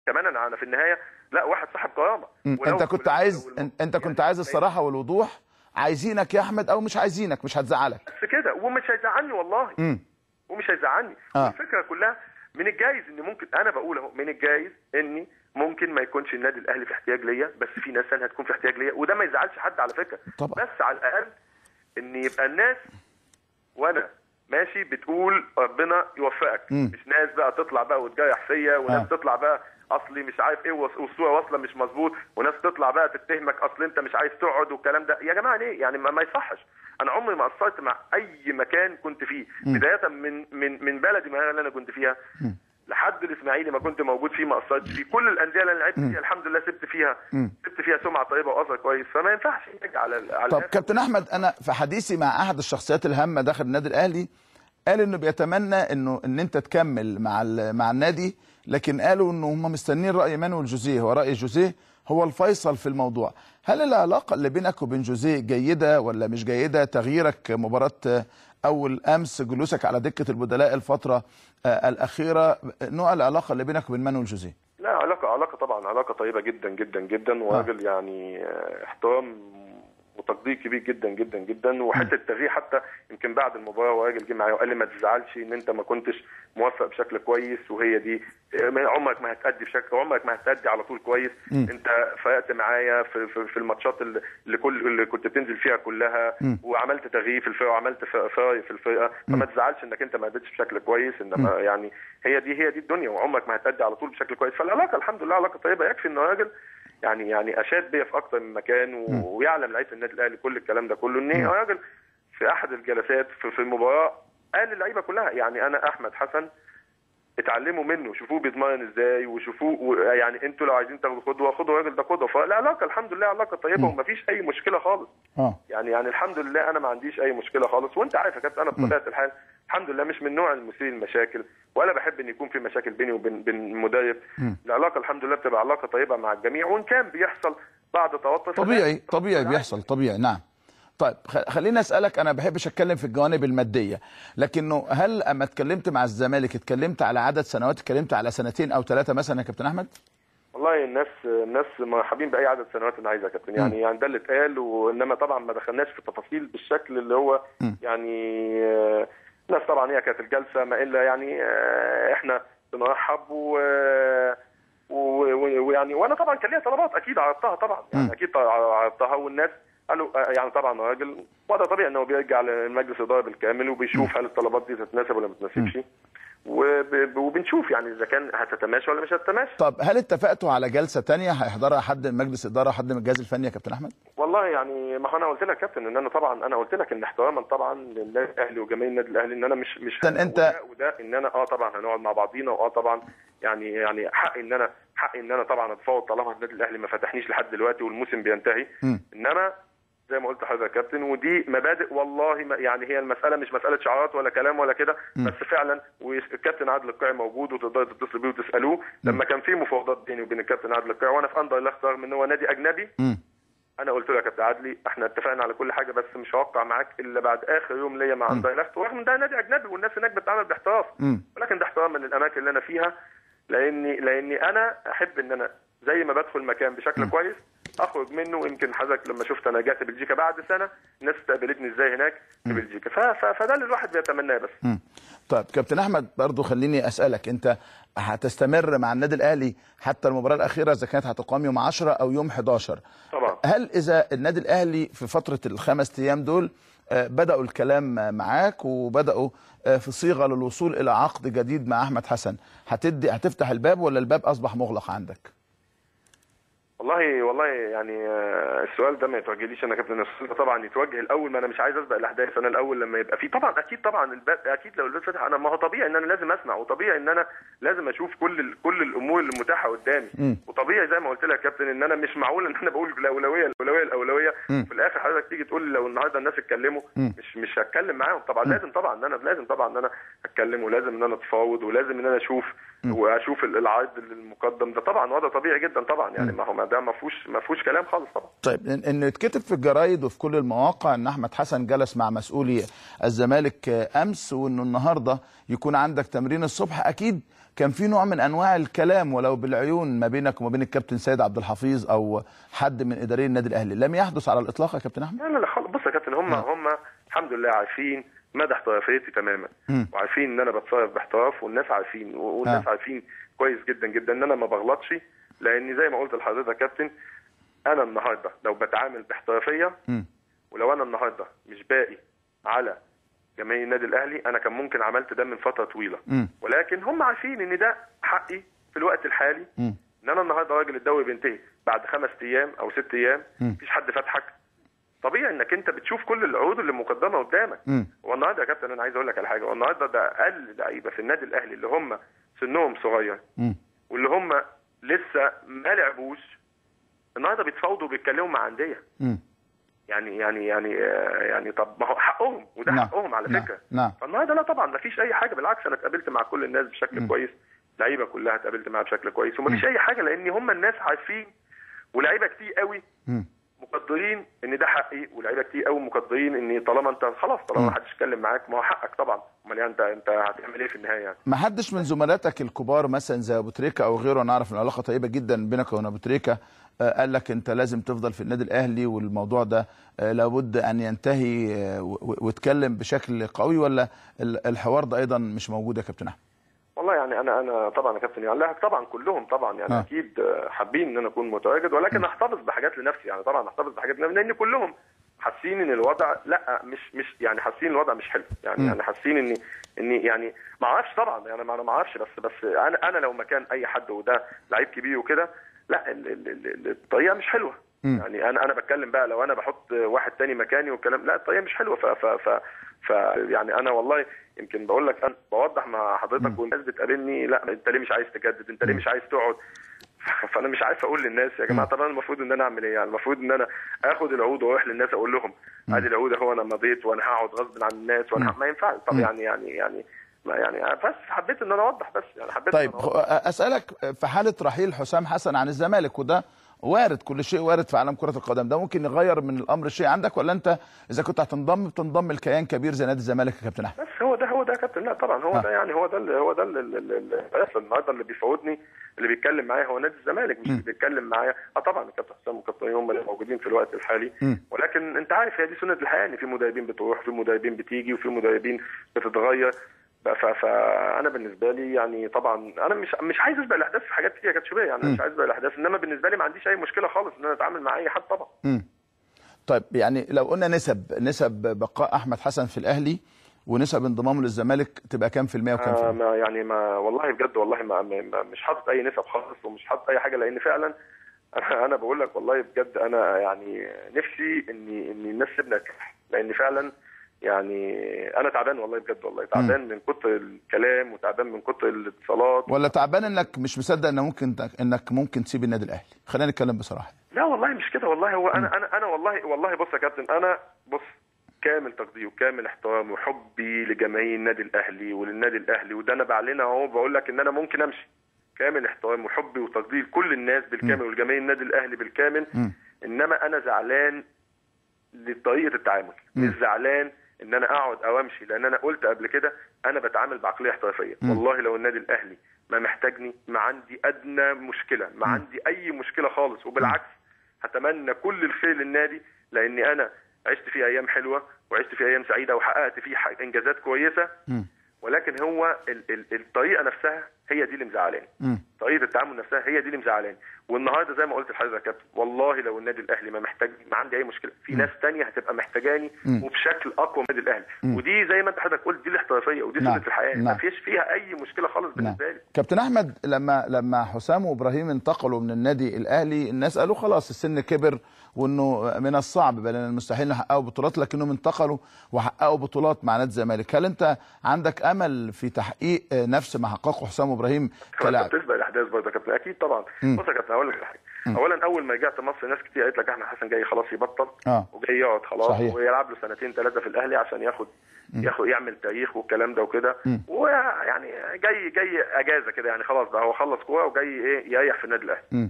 كمان انا في النهايه لا واحد صاحب كرامه. انت كنت عايز الصراحه والوضوح. عايزينك يا احمد او مش عايزينك مش هتزعلك بس كده، ومش هيزعلني والله. ومش هيزعلني. والفكره كلها من الجايز ان ممكن، انا بقول اهو، من الجايز اني ممكن ما يكونش النادي الاهلي في احتياج ليا، بس في ناس ثانيه هتكون في احتياج ليا، وده ما يزعلش حد على فكره طبعا. بس على الاقل ان يبقى الناس وانا ماشي بتقول ربنا يوفقك. مش ناس بقى تطلع بقى وتجرح فيا، وناس تطلع بقى اصلي مش عارف ايه والصوره واصله مش مظبوط، وناس تطلع بقى تتهمك اصل انت مش عايز تقعد والكلام ده. يا جماعه ليه؟ يعني ما يصحش. انا عمري ما قصرت مع اي مكان كنت فيه، بدايه من بلدي ما اللي انا كنت فيها لحد الاسماعيلي ما كنت موجود فيه، ما قصرتش فيه. كل الانديه اللي انا لعبت فيها الحمد لله سبت فيها سمعه طيبه واثر كويس، فما ينفعش نرجع على طب كابتن احمد، انا في حديثي مع احد الشخصيات الهامه داخل النادي الاهلي قال انه بيتمنى ان انت تكمل مع النادي، لكن قالوا انه هم مستنيين راي مانويل جوزيه، وراي جوزيه هو الفيصل في الموضوع. هل العلاقه اللي بينك وبين جوزيه جيده ولا مش جيده؟ تغييرك مباراه اول امس، جلوسك على دكه البدلاء الفتره الاخيره، نوع العلاقه اللي بينك وبين مانويل جوزيه؟ لا، علاقه طبعا، علاقه طيبه جدا جدا جدا، وراجل يعني احترام وتقدير كبير جدا جدا جدا. وحته التغيير حتى يمكن بعد المباراه وراجل جه معايا وقال لي ما تزعلش ان انت ما كنتش موفق بشكل كويس، وهي دي عمرك ما هتأدي بشكل، عمرك ما هتأدي على طول كويس. انت فرقت معايا في الماتشات اللي كنت بتنزل فيها كلها، وعملت تغيير في الفرقه وعملت فرق في الفرقه، فما تزعلش انك انت ما اديتش بشكل كويس. انما يعني هي دي الدنيا، وعمرك ما هتأدي على طول بشكل كويس. فالعلاقه الحمد لله علاقه طيبه. يكفي ان راجل يعني اشاد بيا في اكتر من مكان، ويعلم لعيبه النادي الاهلي كل الكلام ده كله، ان راجل في احد الجلسات في المباراه قال للعيبه كلها يعني انا احمد حسن اتعلموا منه، شوفوه بيتمرن ازاي، وشوفوه يعني انتوا لو عايزين تاخدوا قدوه خدوا الراجل ده قدوه. فالعلاقه الحمد لله علاقه طيبه ومفيش اي مشكله خالص. يعني الحمد لله انا ما عنديش اي مشكله خالص. وانت عارف يا كابتن انا بطبيعه الحال الحمد لله مش من نوع المثير المشاكل، ولا بحب ان يكون في مشاكل بيني وبين المدرب. العلاقه الحمد لله بتبقى علاقه طيبه مع الجميع، وان كان بيحصل بعض توتر طبيعي بيحصل طبيعي. نعم. طيب خليني اسالك، انا ما بحبش اتكلم في الجوانب الماديه، لكنه هل اما اتكلمت مع الزمالك اتكلمت على عدد سنوات، اتكلمت على 2 أو 3 مثلا يا كابتن احمد؟ والله الناس مرحبين باي عدد سنوات انا عايزها يا كابتن. يعني ده اللي اتقال، وانما طبعا ما دخلناش في التفاصيل بالشكل اللي هو يعني الناس طبعا هي كانت الجلسه ما الا يعني احنا بنرحب ويعني وانا طبعا كان ليا طلبات اكيد عرضتها طبعا، يعني اكيد عرضتها، والناس قالوا يعني طبعا راجل وده طبيعي انه بيرجع لمجلس الاداره بالكامل وبيشوف هل الطلبات دي تتناسب ولا ما تتناسبش، وبنشوف يعني اذا كان هتتماشى ولا مش هتتماشى. طب هل اتفقتوا على جلسه ثانيه هيحضرها حد من مجلس الاداره، حد من الجهاز الفني يا كابتن احمد؟ والله يعني ما انا قلت لك يا كابتن ان انا طبعا انا قلت لك ان احتراما طبعا للنادي الاهلي وجماهير النادي الاهلي ان انا مش انت وده ان انا طبعا هنقعد مع بعضينا، طبعا يعني حقي ان انا طبعا اتفاوض طالما النادي الاهلي ما فتحنيش لحد دلوقتي والموسم بينتهي. انما زي ما قلت لحضرتك يا كابتن، ودي مبادئ والله يعني هي المساله مش مساله شعارات ولا كلام ولا كده، بس فعلا. والكابتن عادل القيعي موجود وتقدروا تتصلوا بيه وتسالوه لما كان في مفاوضات بيني وبين الكابتن عادل القيعي وانا في اندرلخت رغم ان هو نادي اجنبي. انا قلت له يا كابتن عادلي احنا اتفقنا على كل حاجه، بس مش هوقع معاك الا بعد اخر يوم ليا مع اندرلخت، ورغم ان ده نادي اجنبي والناس هناك بتتعامل باحتراف، ولكن ده احترام من الاماكن اللي انا فيها، لاني انا احب ان انا زي ما بدخل مكان بشكل كويس اخرج منه. يمكن حضرتك لما شفت انا جات بلجيكا بعد سنه الناس استقبلتني ازاي هناك في بلجيكا، فده اللي الواحد بيتمناه بس. طيب كابتن احمد برضو خليني اسالك، انت هتستمر مع النادي الاهلي حتى المباراه الاخيره اذا كانت هتقام يوم 10 او يوم 11؟ طبعا. هل اذا النادي الاهلي في فتره ال5 ايام دول بداوا الكلام معاك وبداوا في صيغه للوصول الى عقد جديد مع احمد حسن، هتفتح الباب ولا الباب اصبح مغلق عندك؟ والله يعني السؤال ده ما يتوجهليش انا كابتن، السؤال ده طبعا يتوجه الاول، ما انا مش عايز اسبق الاحداث، انا الاول لما يبقى في طبعا اكيد طبعا الباب، اكيد لو الباب فتح انا ما هو طبيعي ان انا لازم اسمع، وطبيعي ان انا لازم اشوف كل الامور اللي متاحه قدامي، وطبيعي زي ما قلت لك يا كابتن ان انا مش معقول ان انا بقول الاولويه في الاخر حضرتك تيجي تقول لي لو النهارده الناس اتكلموا مش هتكلم معاهم. طبعا لازم طبعا ان انا اتكلم، ولازم ان انا اتفاوض، ولازم ان انا اشوف واشوف العرض المقدم ده طبعا وضع طبيعي جدا طبعا يعني ما هو ده ما فيهوش كلام خالص طبعا. طيب انه يتكتب في الجرايد وفي كل المواقع ان احمد حسن جلس مع مسؤولي الزمالك امس، وانه النهارده يكون عندك تمرين الصبح، اكيد كان في نوع من انواع الكلام ولو بالعيون ما بينك وما بين الكابتن سيد عبد الحفيظ او حد من اداري النادي الاهلي. لم يحدث على الاطلاق يا كابتن احمد؟ لا خالص. بص يا كابتن، هم الحمد لله عارفين مدى احترافيتي تماما، وعارفين ان انا بتصرف باحتراف، والناس عارفين والناس عارفين كويس جدا جدا ان انا ما بغلطش، لان زي ما قلت لحضرتك يا كابتن انا النهارده لو بتعامل باحترافيه ولو انا النهارده مش باقي على جماهير النادي الاهلي انا كان ممكن عملت ده من فتره طويله، ولكن هم عارفين ان ده حقي في الوقت الحالي، ان انا النهارده راجل الدوري بينتهي بعد 5 ايام او 6 ايام، مفيش حد فاتحك، طبيعي انك انت بتشوف كل العروض اللي مقدمه قدامك. والنهارده يا كابتن انا عايز اقول لك على حاجه، والنهارده ده اقل لعيبه في النادي الاهلي اللي هم سنهم صغير واللي هم لسه ما لعبوش النهارده بيتفاوضوا وبيتكلموا مع انديه. يعني طب ما هو حقهم وده حقهم على فكره. فالنهارده لا طبعا ما فيش اي حاجه، بالعكس انا اتقابلت مع كل الناس بشكل كويس، لعيبه كلها اتقابلت معاها بشكل كويس وما فيش اي حاجه، لان هم الناس عارفين ولعيبه كتير قوي مقدرين ان ده حقي، ولاعيبه كتير قوي مقدرين ان طالما انت خلاص طالما ما حدش اتكلم معاك ما هو حقك طبعا، امال يعني انت هتعمل ايه في النهايه يعني؟ ما حدش من زملاتك الكبار مثلا زي ابو تريكه او غيره، انا اعرف ان العلاقه طيبه جدا بينك وبين ابو تريكه، قال لك انت لازم تفضل في النادي الاهلي والموضوع ده لابد ان ينتهي واتكلم بشكل قوي، ولا الحوار ده ايضا مش موجود يا كابتن احمد؟ والله يعني انا طبعا يا كابتن يعني لا طبعا كلهم طبعا يعني اكيد حابين ان انا اكون متواجد، ولكن احتفظ بحاجات لنفسي يعني طبعا احتفظ بحاجات لنفسي، لان كلهم حاسين ان الوضع لا مش يعني حاسين الوضع مش حلو يعني حاسين ان يعني ما اعرفش طبعا يعني انا ما اعرفش بس انا لو مكان اي حد وده لعيب كبير وكده لا الطريقه مش حلوه. يعني انا بتكلم بقى لو انا بحط واحد تاني مكاني والكلام لا الطريقه مش حلوه ف يعني انا والله يمكن بقول لك انا بوضح مع حضرتك والناس بتقابلني لا انت ليه مش عايز تجدد، انت ليه مش عايز تقعد، فانا مش عارف اقول للناس يا جماعه طب انا المفروض ان انا اعمل ايه؟ يعني المفروض ان انا اخد العقود واروح للناس اقول لهم ادي العقود اهو انا مضيت وانا هقعد غصب عن الناس وانا ما ينفعش. طب يعني بس حبيت ان انا اوضح بس يعني حبيت. طيب اسالك في حاله رحيل حسام حسن عن الزمالك، وده وارد، كل شيء وارد في عالم كره القدم، ده ممكن يغير من الامر شيء عندك، ولا انت اذا كنت هتنضم بتنضم لكيان كبير زي نادي الزمالك يا كابتن احمد؟ بس هو ده يا كابتن. لا طبعا هو ده يعني هو ده النهارده اللي بيفاوضني اللي بيتكلم معايا هو نادي الزمالك مش اللي بيتكلم معايا. طبعا الكابتن حسام والكابتن هم اللي موجودين في الوقت الحالي، ولكن انت عارف هي دي سنه الحياه ان في مدربين بتروح وفي مدربين بتيجي وفي مدربين بتتغير. فانا بالنسبه لي يعني طبعا انا مش عايز اسبق الاحداث في حاجات كتير كانت شبيه يعني مش عايز اسبق الاحداث، انما بالنسبه لي ما عنديش اي مشكله خالص ان انا اتعامل مع اي حد طبعا. طيب يعني لو قلنا نسب بقاء احمد حسن في الاهلي ونسب انضمامه للزمالك تبقى كام في المية وكام في المية؟ ما والله بجد والله ما مش حاطط اي نسب خالص ومش حاطط اي حاجه، لان فعلا انا بقول لك والله بجد انا يعني نفسي ان الناس تبنى، لان فعلا يعني انا تعبان والله بجد والله تعبان من كتر الكلام وتعبان من كتر الاتصالات. ولا تعبان انك مش مصدق انك ممكن تسيب النادي الاهلي؟ خلينا نتكلم بصراحه. لا والله مش كده والله، هو انا والله بص يا كابتن، انا بص كامل تقدير وكامل احترام وحبي لجماهير النادي الاهلي وللنادي الاهلي، وده انا بعلنها اهو بقول لك ان انا ممكن امشي. كامل احترام وحبي وتقدير كل الناس بالكامل والجماهير النادي الاهلي بالكامل، انما انا زعلان لطريقه التعامل، مش زعلان ان انا اقعد او امشي، لان انا قلت قبل كده انا بتعامل بعقليه احترافيه. والله لو النادي الاهلي ما محتاجني ما عندي ادنى مشكله، ما عندي اي مشكله خالص، وبالعكس هتمنى كل الخير للنادي، لاني انا عشت فيه ايام حلوه وعشت فيه ايام سعيده وحققت فيه انجازات كويسه، ولكن هو الطريقه نفسها هي دي اللي مزعلاني، طريقه التعامل نفسها هي دي اللي مزعلاني. والنهارده زي ما قلت لحضرتك يا كابتن والله لو النادي الاهلي ما محتاجني ما عندي اي مشكله، في ناس ثانيه هتبقى محتاجاني وبشكل اقوى من النادي الاهلي، ودي زي ما انت حضرتك قلت دي الاحترافيه ودي سنه الحياه، ما فيش فيها اي مشكله خالص بالنسبه لي. كابتن احمد لما حسام وابراهيم انتقلوا من النادي الاهلي الناس قالوا خلاص السن كبر وانه من الصعب بل المستحيل نحققوا بطولات، لكنهم انتقلوا وحققوا بطولات مع نادي الزمالك. هل انت عندك امل في تحقيق نفس ما حققه حسام حسام وابراهيم كلاعب. بتسبق الاحداث برضه يا كابتن، اكيد طبعا. بص يا كابتن، اقول لك حاجه. اولا اول ما رجعت مصر ناس كتير قالت لك احمد حسن جاي خلاص يبطل وجاي يقعد خلاص، صحيح. ويلعب له سنتين ثلاثه في الاهلي عشان ياخد يعمل تاريخ والكلام ده وكده، ويعني جاي اجازه كده يعني، خلاص بقى هو خلص كوره وجاي ايه يريح في النادي الاهلي.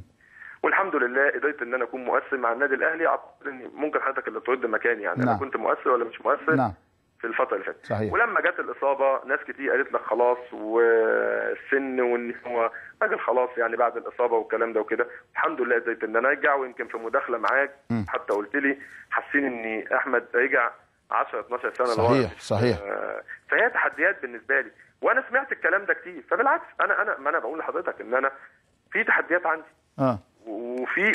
والحمد لله قدرت ان انا اكون مؤثر مع النادي الاهلي. اعتقد ان ممكن حضرتك اللي ترد مكاني يعني. انا كنت مؤثر ولا مش مؤثر في الفتره اللي فاتت. صحيح. ولما جت الاصابه ناس كتير قالت لك خلاص والسن وان هو راجل خلاص يعني بعد الاصابه والكلام ده وكده. الحمد لله قدرت ان انا ارجع، ويمكن في مداخله معاك حتى قلت لي حاسين ان احمد رجع 10 12 سنه لورا. صحيح. فهي تحديات بالنسبه لي، وانا سمعت الكلام ده كتير. فبالعكس ما انا بقول لحضرتك ان انا في تحديات عندي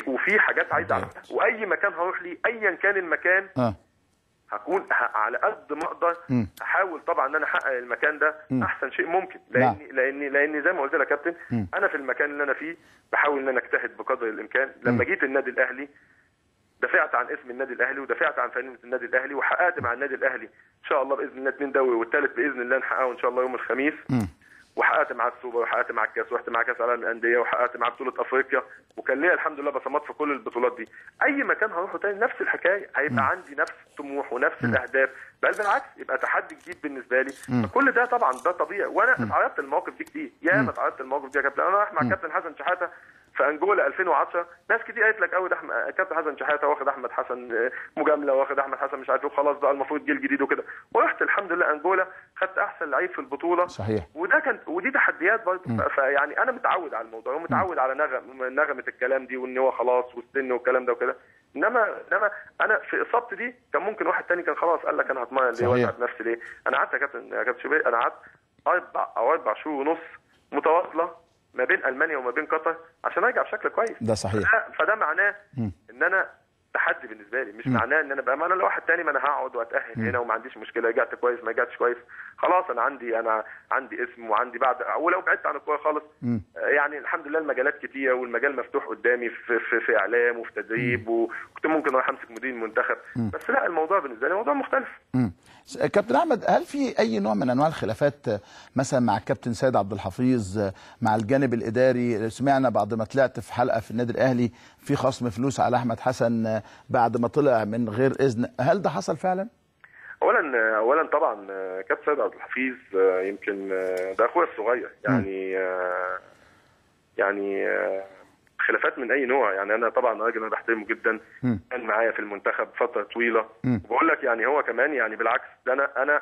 وفي حاجات عايز اعملها، واي مكان هروح ليه ايا كان المكان هكون على قد ما اقدر احاول طبعا ان انا احقق المكان ده احسن شيء ممكن، لاني زي ما قلت لك يا كابتن، انا في المكان اللي انا فيه بحاول ان انا اجتهد بقدر الامكان. لما جيت النادي الاهلي دافعت عن اسم النادي الاهلي ودافعت عن فانيله النادي الاهلي، وحققت مع النادي الاهلي ان شاء الله باذن الله 2 دوري، والثالث باذن الله نحققه ان شاء الله يوم الخميس. وحققت معاه السوبر، وحققت معاه الكاس، ورحت معاه كاس العالم للانديه، وحققت معاه بطوله افريقيا، وكان ليا الحمد لله بصمات في كل البطولات دي. اي مكان هروحه تاني نفس الحكايه، هيبقى عندي نفس الطموح ونفس الاهداف، بل بالعكس يبقى تحدي جديد بالنسبه لي. كل ده طبعا ده طبيعي، وانا اتعرضت للمواقف دي كتير. ياما اتعرضت للمواقف دي يا كابتن. انا رايح مع كابتن حسن شحاته في انجولا 2010، ناس كتير قالت لك قوي ده كابتن حسن شحاته واخد احمد حسن مجامله، واخد احمد حسن مش عارف ايه، وخلاص بقى المفروض جيل جديد وكده. ورحت الحمد لله انجولا، خدت احسن لعيب في البطوله. صحيح. ودي تحديات برضه. فيعني انا متعود على الموضوع، ومتعود على نغمه الكلام دي، وان هو خلاص والسن والكلام ده وكده. انما انا في اصابتي دي كان ممكن واحد تاني كان خلاص قال لك انا هتمرن ليه واتعب نفسي ليه. انا قعدت يا كابتن شوبير، انا قعدت 4 شهور ونص متواصله ما بين المانيا وما بين قطر عشان ارجع بشكل كويس. ده صحيح. فده معناه ان انا تحدي بالنسبه لي، مش معناه ان انا بقى انا لو واحد تاني ما انا هقعد واتاهل هنا وما عنديش مشكله، رجعت كويس ما رجعتش كويس خلاص. انا عندي اسم، وعندي بعد، ولو بعدت عن الكوره خالص يعني الحمد لله المجالات كتير، والمجال مفتوح قدامي في اعلام وفي تدريب، وكنت ممكن اروح امسك مدير المنتخب. بس لا، الموضوع بالنسبه لي موضوع مختلف. كابتن احمد، هل في اي نوع من انواع الخلافات مثلا مع الكابتن سيد عبد الحفيظ مع الجانب الاداري؟ سمعنا بعد ما طلعت في حلقه في النادي الاهلي في خصم فلوس على احمد حسن بعد ما طلع من غير اذن، هل ده حصل فعلا؟ اولا طبعا كابتن سيد عبد الحفيظ يمكن ده اخويا الصغير يعني خلافات من اي نوع يعني. انا طبعا راجل انا بحترمه جدا، كان معايا في المنتخب فتره طويله، وبقول لك يعني هو كمان يعني بالعكس ده انا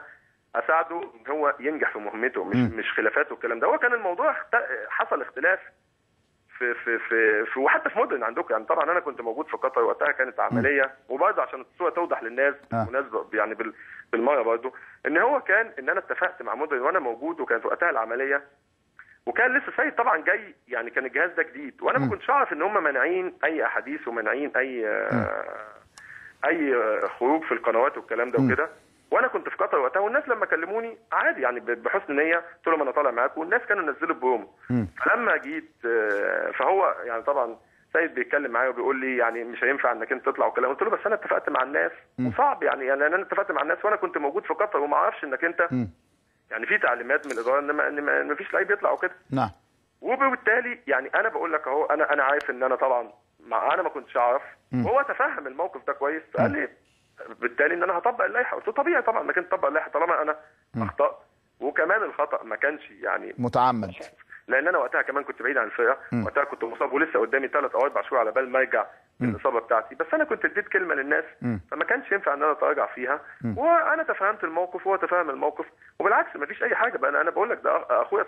اساعده ان هو ينجح في مهمته، مش خلافات والكلام ده. هو كان الموضوع حصل اختلاف في وحتى في مدن عندكم يعني. طبعا انا كنت موجود في قطر وقتها، كانت عمليه، وبرضه عشان الصوره توضح للناس بالمناسبه يعني بالمره برضه، ان هو كان ان انا اتفقت مع مدن وانا موجود، وكانت وقتها العمليه، وكان لسه سيد طبعا جاي يعني، كان الجهاز ده جديد، وانا ما كنتش اعرف ان هم مانعين اي احاديث ومانعين اي خروج في القنوات والكلام ده وكده. وانا كنت في قطر وقتها، والناس لما كلموني عادي يعني بحسن نيه، قلت لهم انا طالع معاكم، والناس كانوا نزلوا برومو. فلما جيت فهو يعني طبعا سيد بيتكلم معايا وبيقول لي يعني مش هينفع انك انت تطلع وكلام. قلت له بس انا اتفقت مع الناس وصعب يعني انا اتفقت مع الناس وانا كنت موجود في قطر، وما اعرفش انك انت يعني في تعليمات من الاداره ان ما فيش لعيب يطلع وكده. نعم. وبالتالي يعني انا بقول لك اهو، انا عارف ان انا طبعا انا ما كنتش اعرف، وهو تفهم الموقف ده كويس، فقال لي بالتالي ان انا هطبق اللائحه. قلت له طبيعي طبعا انك انت تطبق اللائحه طالما انا اخطات، وكمان الخطا ما كانش يعني متعمد، لان انا وقتها كمان كنت بعيد عن الفرقه، وقتها كنت مصاب ولسه قدامي 3 أو 4 شهور على بال ما ارجع من الاصابه بتاعتي. بس انا كنت اديت كلمه للناس، فما كانش ينفع ان انا اتراجع فيها، وانا تفهمت الموقف وهو تفهم الموقف، وبالعكس ما فيش اي حاجه بقى. انا بقول لك ده اخويا